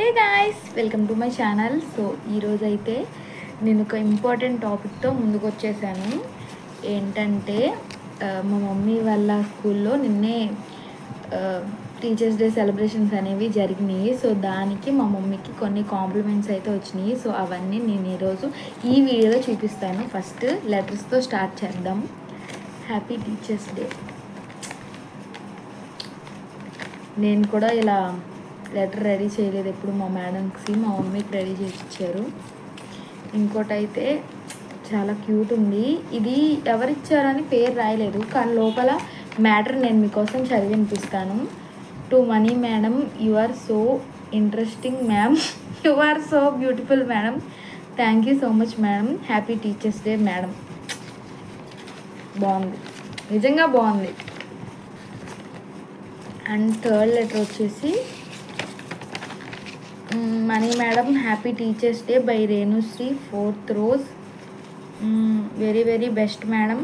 Hey guys, welcome to my channel. So ఈరోజు అయితే నేను ఒక ఇంపార్టెంట్ టాపిక్తో ముందుకు వచ్చేసాను. ఏంటంటే మా మమ్మీ వాళ్ళ స్కూల్లో నిన్నే టీచర్స్ డే సెలబ్రేషన్స్ అనేవి జరిగినాయి. సో దానికి మా మమ్మీకి కొన్ని కాంప్లిమెంట్స్ అయితే వచ్చినాయి. సో అవన్నీ నేను ఈరోజు ఈ వీడియోలో చూపిస్తాను. ఫస్ట్ లెటర్స్తో స్టార్ట్ చేద్దాం. Happy teachers day. నేను కూడా ఇలా లెటర్ రెడీ చేయలేదు ఎప్పుడు. మా మేడంకి మా మమ్మీకి రెడీ చేసి ఇచ్చారు. ఇంకోటి అయితే చాలా క్యూట్ ఉంది. ఇది ఎవరిచ్చారని పేరు రాయలేదు, కానీ లోపల మ్యాటర్ నేను మీకోసం చదివి వినిపిస్తాను. To Mani madam, you are so interesting ma'am, you are so beautiful madam, thank you so much madam, happy teachers day madam. బాగుంది, నిజంగా బాగుంది. అండ్ థర్డ్ లెటర్ వచ్చేసి Mani madam, happy teachers day by Renushri, 4th rose. Very very best madam.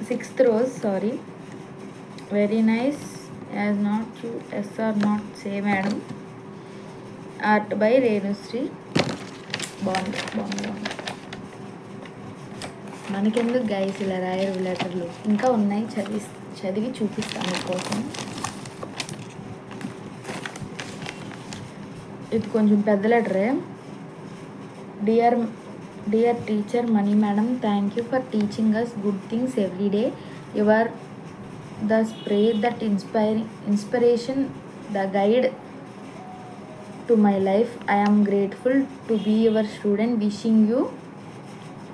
6th rose, sorry. Very nice, as not to S R not say madam, art by Renushri. బాగుంది బాగుంది బాగుంది. మనకెందుకు guys ఇలా రాయరు లెటర్లు, ఇంకా ఉన్నాయి, చదివి చూపిస్తాను మీకోసం. ఇది కొంచెం పెద్ద లెటరే. Dear teacher Mani madam, thank you for teaching us good things every you are the spray that inspiration, the guide to my life. I am grateful to be your student. Wishing you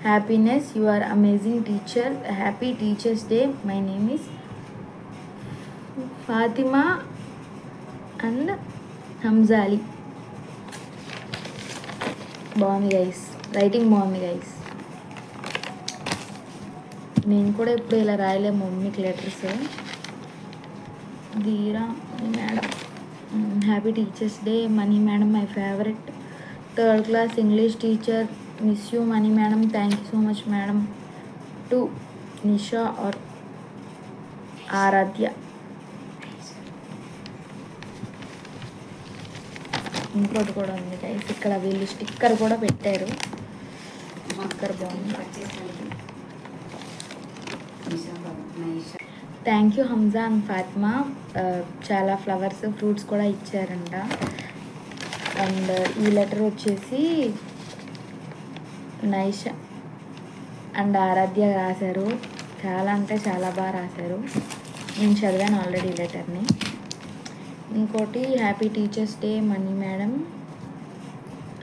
happiness. You are amazing teacher. Happy teachers day. My name is Fatima and Hamzali. బాగుంది guys, writing బాగుంది guys. నేను కూడా ఇప్పుడు ఇలా రాయలేము మమ్మీకి letters. Dheera madam, happy teachers day Mani madam, my favourite 3rd class English teacher, miss you Mani madam, thank you so much madam. To Nisha or Aaradhya. ఇంకోటి కూడా ఉంది గైస్, ఇక్కడ వీళ్ళు స్టిక్కర్ కూడా పెట్టారు. స్టిక్కర్ బాగుంది. Thank you Hamza and Fatima. చాలా ఫ్లవర్స్ ఫ్రూట్స్ కూడా ఇచ్చారంట. అండ్ ఈ లెటర్ వచ్చేసి నైషా అండ్ ఆరాధ్య రాశారు. చాలా అంటే చాలా బాగా రాశారు. నేను చదివాను ఆల్రెడీ ఈ లెటర్ని. ఇంకోటి happy teachers day Mani madam,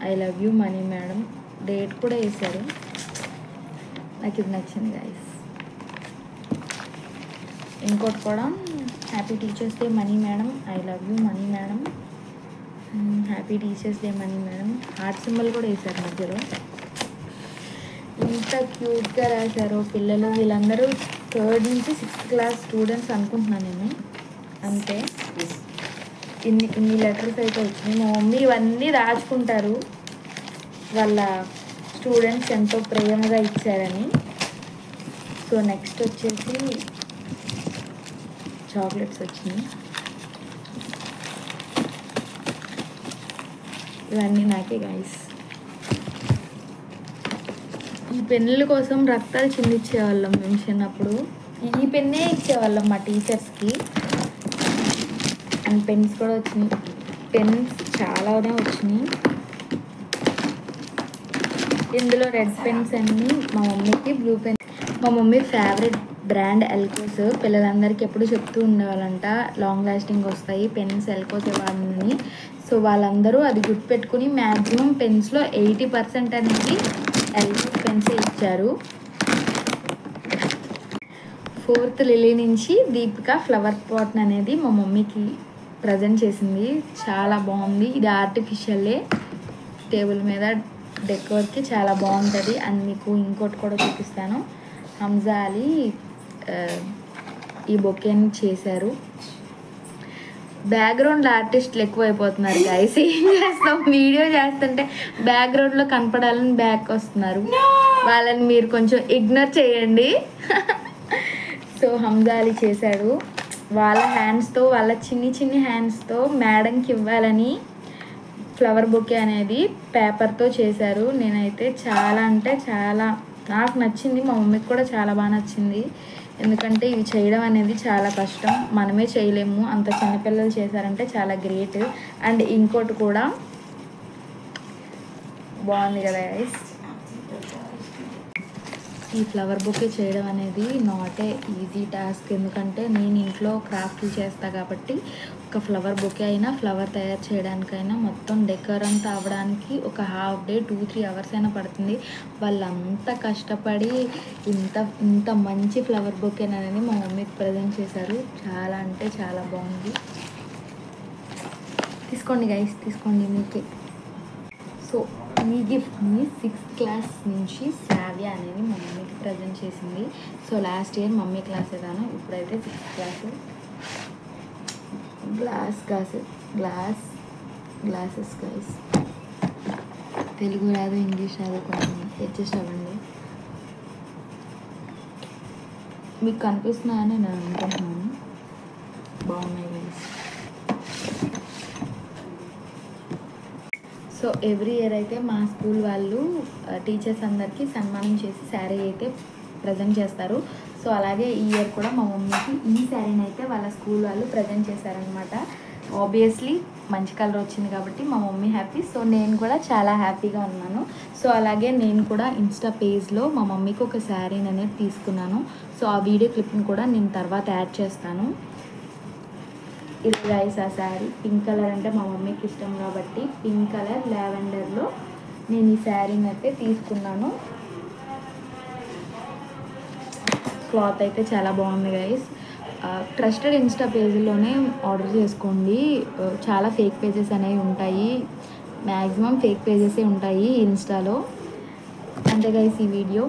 I love you Mani madam. Date కూడా వేశారు. నాకు ఇది నచ్చింది గైస్. ఇంకోటి కూడా happy teachers day Mani madam, I love you Mani madam, happy teachers day Mani madam. Heart symbol కూడా వేశారు మధ్యలో. ఇంత క్యూట్గా రాశారు పిల్లలు. వీళ్ళందరూ 3rd నుంచి 6th క్లాస్ స్టూడెంట్స్ అనుకుంటున్నాను నేను, అంతే. ఇన్ని లెటర్స్ అయితే వచ్చినాయి. మా మమ్మీ ఇవన్నీ రాసుకుంటారు, వాళ్ళ స్టూడెంట్స్ ఎంతో ప్రేమగా ఇచ్చారని. సో నెక్స్ట్ వచ్చేసి చాక్లెట్స్ వచ్చినాయి. ఇవన్నీ నాకే గైస్. ఈ పెన్నుల కోసం రక్తాలు చిందించేవాళ్ళం మేము చిన్నప్పుడు. ఈ పెన్నే ఇచ్చేవాళ్ళం మా టీచర్స్కి. అండ్ పెన్స్ కూడా వచ్చినాయి. పెన్స్ చాలానే వచ్చినాయి. ఇందులో రెడ్ పెన్స్ అన్నీ మా మమ్మీకి, బ్లూ పెన్. మా మమ్మీ ఫేవరెట్ బ్రాండ్ ఎల్కోస్. పిల్లలందరికీ ఎప్పుడు చెప్తూ ఉండేవాళ్ళంట, లాంగ్ లాస్టింగ్ వస్తాయి పెన్స్ ఎల్కోస్ ఇవ్వాలని. సో వాళ్ళందరూ అది గుర్తుపెట్టుకుని మ్యాక్సిమం పెన్స్లో 80% అనేది ఎల్కోస్ పెన్సే ఇచ్చారు. 4th లిలీ నుంచి దీపిక ఫ్లవర్ పాట్ అనేది మా మమ్మీకి ప్రజెంట్ చేసింది. చాలా బాగుంది. ఇది ఆర్టిఫిషియల్లే, టేబుల్ మీద డెకోర్కి చాలా బాగుంటుంది. అండ్ మీకు ఇంకోటి కూడా చూపిస్తాను. హంజా అలీ ఈ బొకేని చేశారు. బ్యాక్గ్రౌండ్ ఆర్టిస్టులు ఎక్కువైపోతున్నారు గైస్. ఏం చేస్తాం, వీడియో చేస్తుంటే బ్యాక్గ్రౌండ్లో కనపడాలని బ్యాక్ వస్తున్నారు. వాళ్ళని మీరు కొంచెం ఇగ్నోర్ చేయండి. సో హంజా అలీ చేశాడు. వాళ్ళ హ్యాండ్స్తో, వాళ్ళ చిన్ని హ్యాండ్స్తో మేడంకి ఇవ్వాలని ఫ్లవర్ బొకే అనేది పేపర్తో చేశారు. నేనైతే చాలా అంటే చాలా నాకు నచ్చింది, మా మమ్మీకి కూడా చాలా బాగా నచ్చింది. ఎందుకంటే ఇవి చేయడం అనేది చాలా కష్టం, మనమే చేయలేము. అంత చిన్నపిల్లలు చేశారంటే చాలా గ్రేట్. అండ్ ఇంకోటి కూడా బాగుంది కదా గైస్, ఈ ఫ్లవర్ బొకే చేయడం అనేది నాట్ ఏ ఈజీ టాస్క్. ఎందుకంటే నేను ఇంట్లో క్రాఫ్ట్లు చేస్తాను కాబట్టి ఒక ఫ్లవర్ బొకే అయినా, ఫ్లవర్ తయారు చేయడానికైనా, మొత్తం డెకర్ అంతా అవ్వడానికి ఒక హాఫ్ డే 2-3 అవర్స్ అయినా పడుతుంది. వాళ్ళంతా కష్టపడి ఇంత మంచి ఫ్లవర్ బొకే అనేది మా మమ్మీకి ప్రజెంట్ చేశారు. చాలా అంటే చాలా బాగుంది. తీసుకోండి గైస్, తీసుకోండి మీకే. సో ఈ గిఫ్ట్ని 6th క్లాస్ నుంచి శ్రావ్య అనేది మా మమ్మీకి ప్రజెంట్ చేసింది. So last year mummy class ఏదాను, ఇప్పుడైతే 6th class. Glasses guys, Telugu రాదు, ఇంగ్లీష్ రాదు, కొంచెం అడ్జస్ట్ అవ్వండి. మీకు కనిపిస్తున్నాయని నేను అనుకుంటున్నాను. బాగున్నాయి గైస్. సో ఎవ్రీ ఇయర్ అయితే మా స్కూల్ వాళ్ళు టీచర్స్ అందరికీ సన్మానం చేసి శారీ అయితే ప్రజెంట్ చేస్తారు. సో అలాగే ఈ ఇయర్ కూడా మా మమ్మీకి ఈ శారీని అయితే వాళ్ళ స్కూల్ వాళ్ళు ప్రజెంట్ చేశారనమాట. ఆబ్వియస్లీ మంచి కలర్ వచ్చింది కాబట్టి మా మమ్మీ హ్యాపీ. సో నేను కూడా చాలా హ్యాపీగా ఉన్నాను. సో అలాగే నేను కూడా ఇన్స్టా పేజ్లో మా మమ్మీకి ఒక శారీని అనేది తీసుకున్నాను. సో ఆ వీడియో క్లిప్ని కూడా నేను తర్వాత యాడ్ చేస్తాను. ఇది గైస్ ఆ శారీ, పింక్ కలర్ అంటే మా మమ్మీకి ఇష్టం కాబట్టి పింక్ కలర్ లావెండర్లో నేను ఈ శారీని అయితే తీసుకున్నాను. క్లాత్ అయితే చాలా బాగుంది గైస్. ట్రస్టెడ్ ఇన్స్టా పేజ్లోనే ఆర్డర్ చేసుకోండి. చాలా ఫేక్ పేజెస్ అనేవి ఉంటాయి, మ్యాక్సిమం ఫేక్ పేజెసే ఉంటాయి ఇన్స్టాలో. అంతే గైస్ ఈ వీడియో.